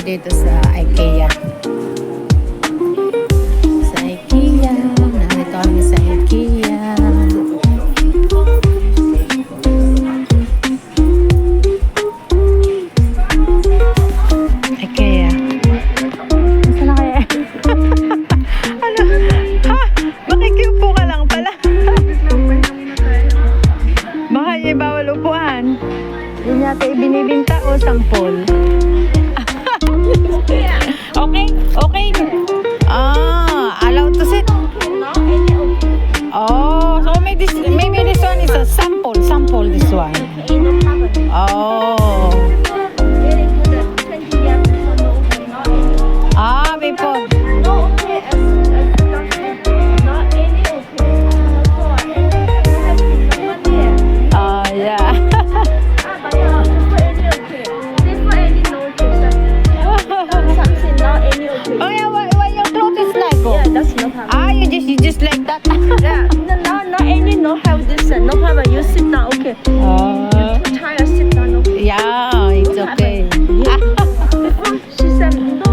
dito sa IKEA. Sa IKEA. Nandito kami sa IKEA. IKEA. Nasaan na kaya? Ano? Ha? Makikiupo ka lang pala. Baka niya bawal upuan. Yun yata ibinibinta o sampol. Okay, okay. Allowed to sit. Oh, so maybe this one is a sample this one. Oh. Before. Yeah. Oh yeah, why your clothes is like? Yeah, that's no problem. You just like that. Yeah, no any no have this no problem. You sit down, okay. You too tired, sit down, okay. Yeah, it's okay. She said no.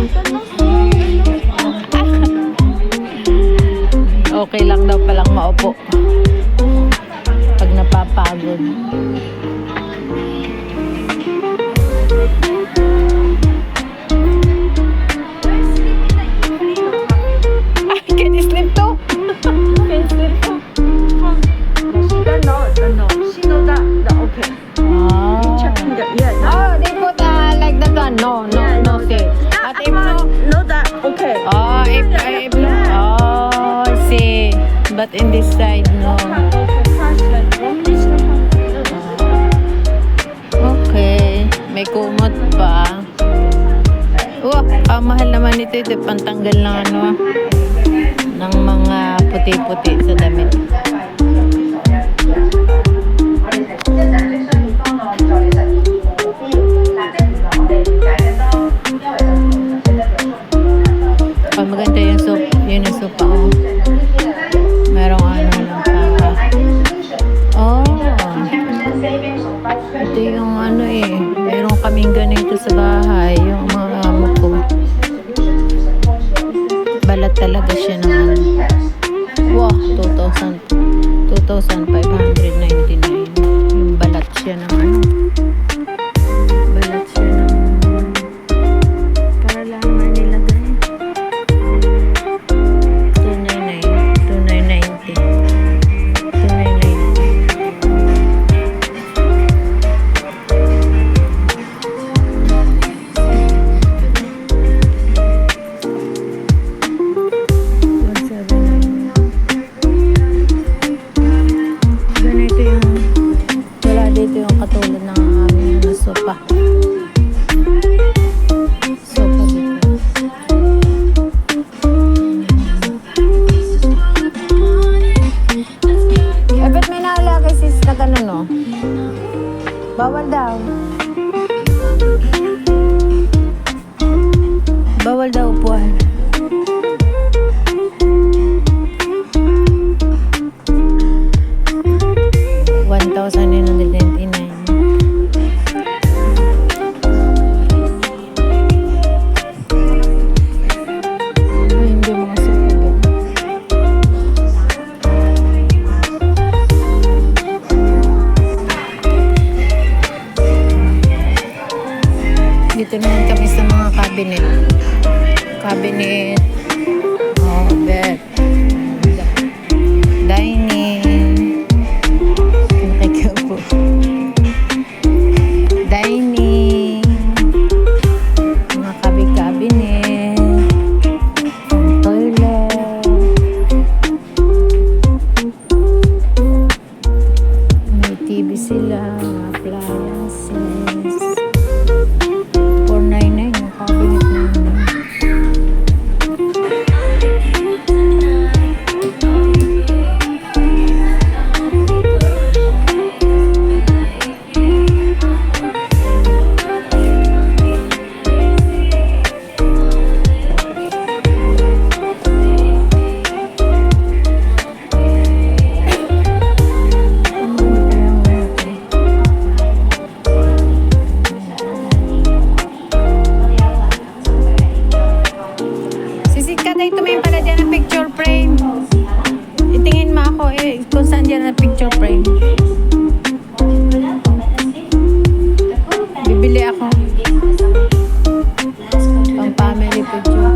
Okay lang daw palang maupo pag napapagod. Can you sleep too? Can sleep too. No. She know that okay. Checking the yeah. They put like that one. No, say. But if no, know that okay. If no, I see. But in this side, no. Okay, may kumot pa. Mahal naman ito. Ito pantanggal ng ng mga puti-puti sa damit. Maganda yung soup. Yun yung soup ako. Merong lang pa. Ito yung meron kaming ganito sa bahay. Yung mga amo ko. Balat talaga siya ng wow, 2,599. Yung balat siya ng balat siya ng para lang manilagay. 2,990. Ganito yung wala dito yung katulad ng aming sopa. Sopa dito. Ba't may naalala kay sis na gano'n, no? Bawal daw. Bawal daw upuan. $1,999. Hindi mo kasi pagod. Dito naman kami sa mga cabinet. Bed. Dining. Nakikiupo. Dining. Mga cabinet. Toilet. May TV sila. Mga appliances. 499 yung cabinet namin. bibili ako. Pang family picture.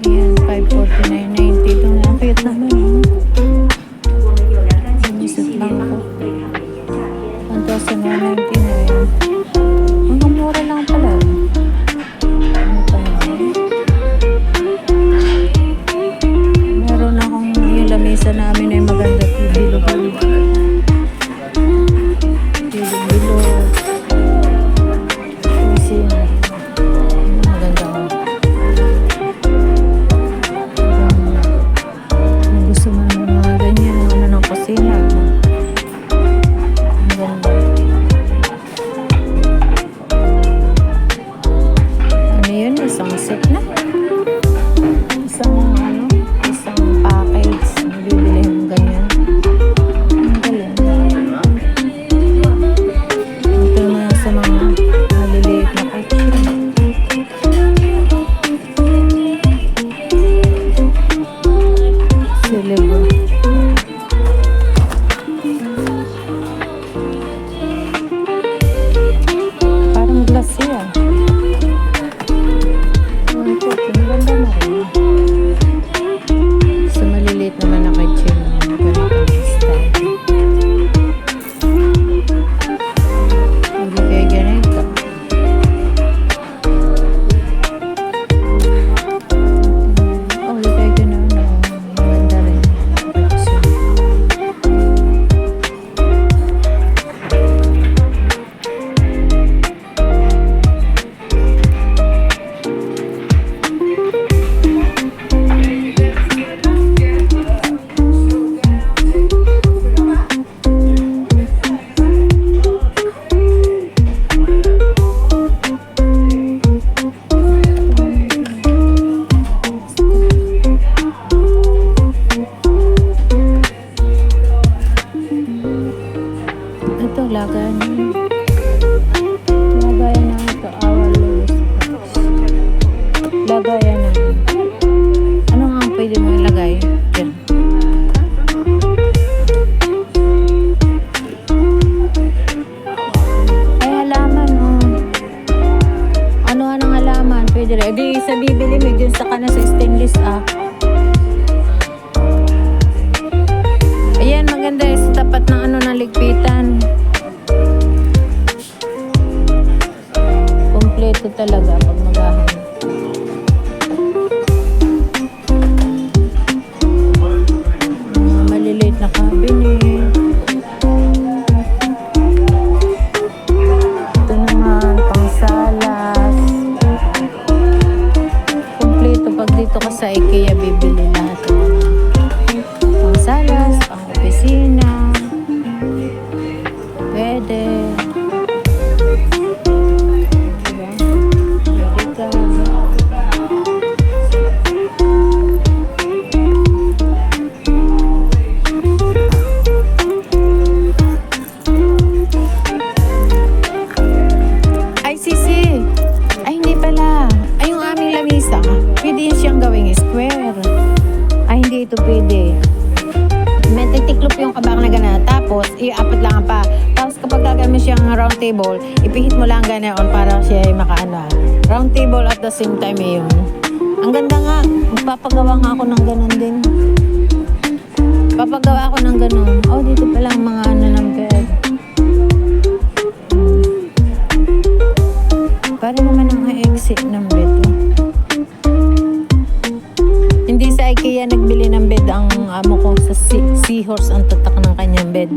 Ayan, 549.90. Ito na, cute naman. Sinisip lang ko. 1,199. Ang mura lang pala. Ano pa yun? Meron akong yung lamesa namin ay maganda. Bilo-bilo. Bilo-bilo. Kasi maganda ko. Kung gusto mo ng mga ganyan, ano ng kusina. Ang ganda. Ano yun? Isang set na. Isang package. Bibili yung ganyan. Ang galing. Ito naman sa mga maliliit na kitchen. Silver. Parang glass yan. Ang ganda na rin. Sa maliliit naman na kitchen. Ganitong style. Hindi kayo ganito. Hindi kayo ganito. Maganda rin. Kitchen. Ito, lagayan na. Lagayan na ito. Our lowest price. Lagayan na. Ano nga ang pwede mo ilagay? Yan. Ay, halaman, oh. Ano ang halaman? Pwede rin. Di sa bibili mo dyan sa kanan sa stainless, ah. Ayan, maganda yung sa tapat ng ano ng ligpitan. Kompleto talaga pag maghahanap. Mga maliliit na cabinet. Ito naman, pang salas. Kompleto pag dito ka sa IKEA bibili lahat. Pang salas, pang opisina. Pwede. Diba? Pwede ka. Ay, sisi. Ay, hindi pala. Ay, yung aming lamisa. Pwede yun siyang gawing square. Ay, hindi ito pwede. May titiklop yung kabak na gana. Tapos, iapat lang pa. Tapos, kapag gagamit siyang round table, ipihit mo lang ganoon para siya ay makaano. Round table at the same time yun. Ang ganda nga. Magpapagawa nga ako ng ganon din. Papagawa ako ng ganon. Oh, dito pa lang mga ano ng bed. Para naman ang exit ng bed. Hindi sa IKEA nagbili ng bed ang amo ko. Sa Seahorse ang tatak ng kanyang bed.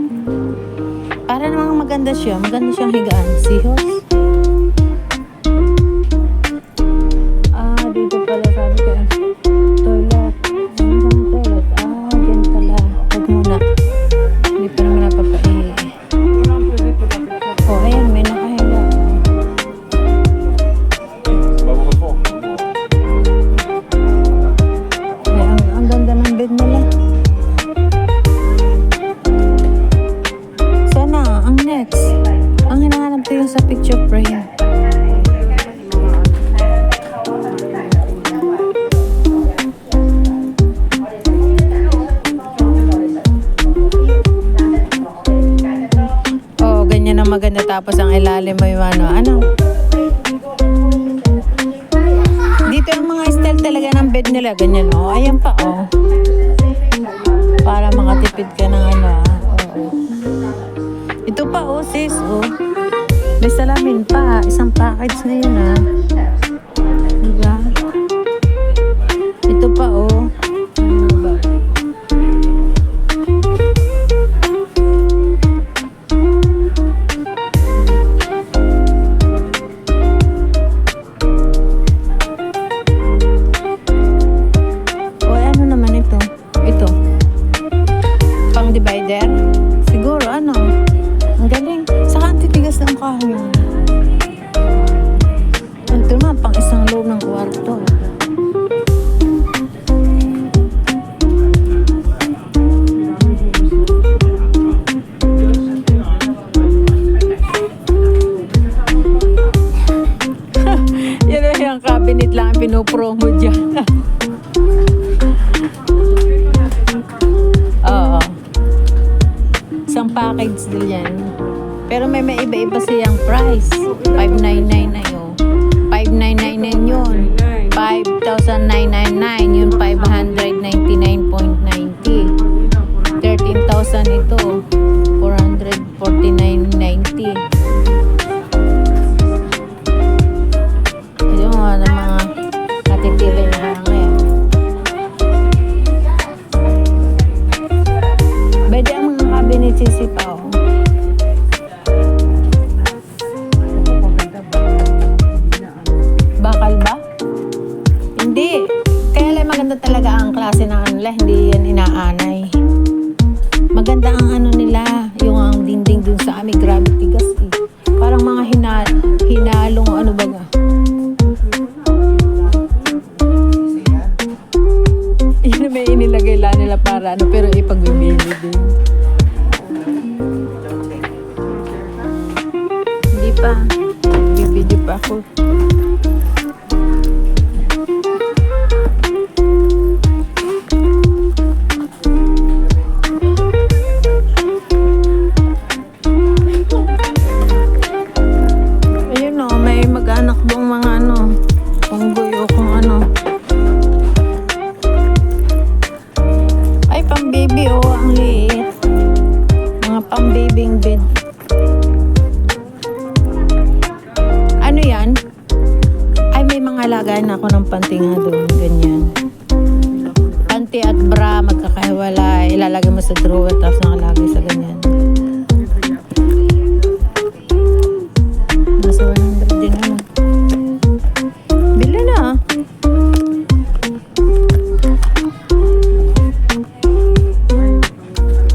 Para namang maganda siya. Maganda siyang higaan. Seahorse. Ah, dito pala sabi ko. Toilet. Ang toilet. Ah, dyan pala. Huwag muna. Hindi pa naman napapaihi. Oh, ayan. May nakahiga. Ang ganda ng bed nila. Sana, ang next. Ang hinahanap ko yung sa picture ng maganda tapos ang ilalim mo yung ano. Dito yung mga style talaga ng bed nila, ganyan oh. Ayan pa oh. Para makatipid ka ng ano oo. Ito pa oh sis oh. May salamin pa, isang package na yun diba? Ito pa oh. Divider? Siguro, ano? Ang galing. Saka ang titigas ng kahoy. Ito naman, pang isang loob ng kwarto. Yan na yung cabinet lang ang pinopromo dyan. Oo. Isang package din yan. Pero may iba-iba siyang price. 599 na yun. 5,999 yun. 5,999 yun. 599.90. 13,000 ito. 449.90. Yung mga katitibay na hangin. Pwede ang mga cabinet sisipaw. Bakal ba? Hindi. Kaya lang maganda talaga ang klase ng ano nila. Hindi yan inaanay. Maganda ang ano nila. Yung ang dinding dun sa amin. Grabe tigas eh. Parang mga hinalong ano ba nga. Yun may inilagay lang nila para ano. Pero ipagbibili din. Hindi pa. Bibidyo pa ako. Ayun o, may mag-anak doong mga ano. Unggoy o kung ano. Ay, pang-baby o. Ang liit. Mga pang-babing bed. Ano yan? Ay, may mga lagayan ako ng panty nga doon. Ganyan. Panty at bra, magkakahiwala. Ilalagay mo sa drawer, tapos nakalagay sa ganyan. Nasa 100 din naman. Bili na.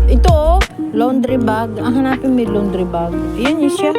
Ito oh, laundry bag. Ang hanapin mo yung laundry bag. Yan yun siya.